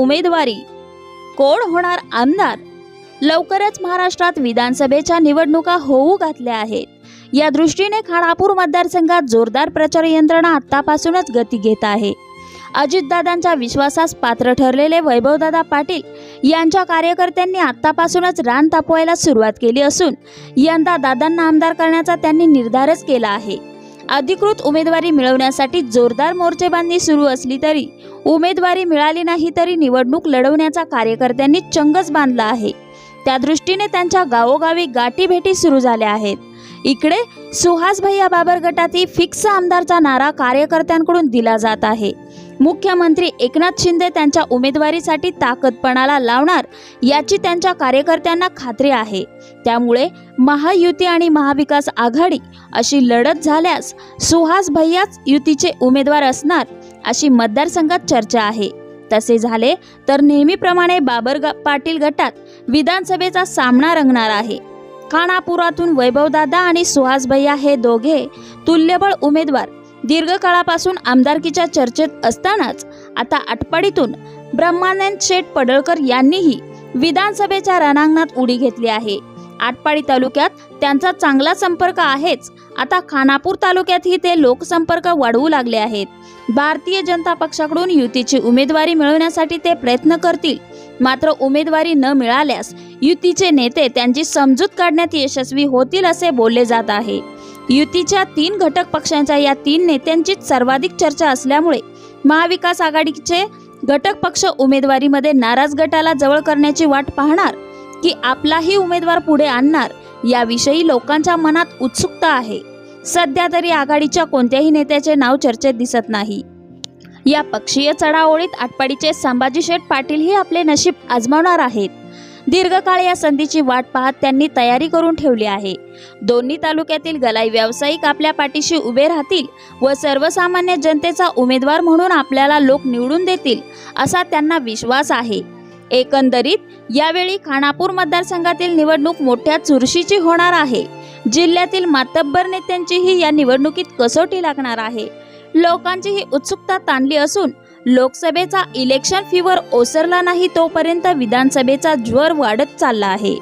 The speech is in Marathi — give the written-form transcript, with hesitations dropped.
उमेदवारी, कोण होणार आमदार? लवकरच महाराष्ट्रात विधानसभेच्या निवडणुका होऊ घातल्या आहेत. या दृष्टीने खानापूर मतदारसंघात जोरदार प्रचार यंत्रणा आतापासूनच गती घेत आहे. अजितदादांच्या विश्वासास पात्र ठरलेले वैभवदादा पाटील यांच्या कार्यकर्त्यांनी आतापासूनच रान तापवायला सुरुवात केली असून यंदा दादांना आमदार करण्याचा त्यांनी निर्धारच केला आहे. अधिकृत उमेदवारी मिळवण्यासाठी जोरदार मोर्चेबांधणी सुरू असली तरी उमेदवारी मिळाली नाही तरी निवडणूक लढवण्याचा कार्यकर्त्यांनी चंगच बांधला आहे. त्या दृष्टीने त्यांच्या गावोगावी गाठीभेटी सुरू झाल्या आहेत. इकडे सुहास भैया बाबर गटातील फिक्स आमदारचा नारा कार्यकर्त्यांकडून दिला जात आहे. मुख्यमंत्री एकनाथ शिंदे त्यांच्या उमेदवारीसाठी ताकदपणाला लावणार याची त्यांच्या कार्यकर्त्यांना खात्री आहे. त्यामुळे महायुती आणि महाविकास आघाडी अशी लढत झाल्यास सुहास भैयाच युतीचे उमेदवार असणार अशी मतदारसंघात चर्चा आहे. तसे झाले तर नेहमीप्रमाणे बाबर पाटील गटात विधानसभेचा सामना रंगणार आहे. खानापुरातून वैभवदादा आणि सुहास भैया हे दोघे तुल्यबळ उमेदवार दीर्घकाळापासून आमदारकीच्या चर्चेत असतानाच आता आटपाडीतून ब्रह्मानंद शेठ पडळकर यांनीही विधानसभेच्या रणांगणात उडी घेतली आहे. आटपाडी तालुक्यात त्यांचा चांगला संपर्क आहेच, आता खानापूर तालुक्यातही ते लोकसंपर्क वाढवू लागले आहेत. भारतीय जनता पक्षाकडून युतीची उमेदवारी मिळवण्यासाठी ते प्रयत्न करतील. मात्र उमेदवारी न मिळाल्यास युतीचे नेते त्यांची समजूत काढण्यात यशस्वी होतील असे बोलले जात आहे. युतीच्या 3 घटक पक्षांच्या या 3 नेत्यांचीच सर्वाधिक चर्चा असल्यामुळे महाविकास आघाडीचे घटक पक्ष उमेदवारीमध्ये नाराज गटाला जवळ करण्याची वाट पाहणार की आपलाही उमेदवार पुढे आणणार याविषयी लोकांच्या मनात उत्सुकता आहे. सध्या तरी आघाडीच्या कोणत्याही नेत्याचे नाव चर्चेत दिसत नाही. या पक्षीय चढाओढीत आटपाडीचे संभाजी शेठ पाटीलही आपले नशीब आजमावणार आहेत. दीर्घकाळ या संधीची वाट पाहत त्यांनी तयारी करून ठेवली आहे. दोन्ही तालुक्यातील गलाई व्यावसायिक आपल्या पाठीशी उभे राहतील व सर्वसामान्य जनतेचा उमेदवार म्हणून आपल्याला लोक निवडून देतील असा त्यांना विश्वास आहे. एकंदरीत यावेळी खानापूर मतदारसंघातील निवडणूक मोठ्या चुरशीची होणार आहे. जिल्ह्यातील मातब्बर नेत्यांचीही या निवडणुकीत कसोटी लागणार आहे. लोकांची ही उत्सुकता ताणली असून लोकसभेचा इलेक्शन फीवर ओसरला नाही तोपर्यंत विधानसभेचा ज्वर वाढत चालला आहे.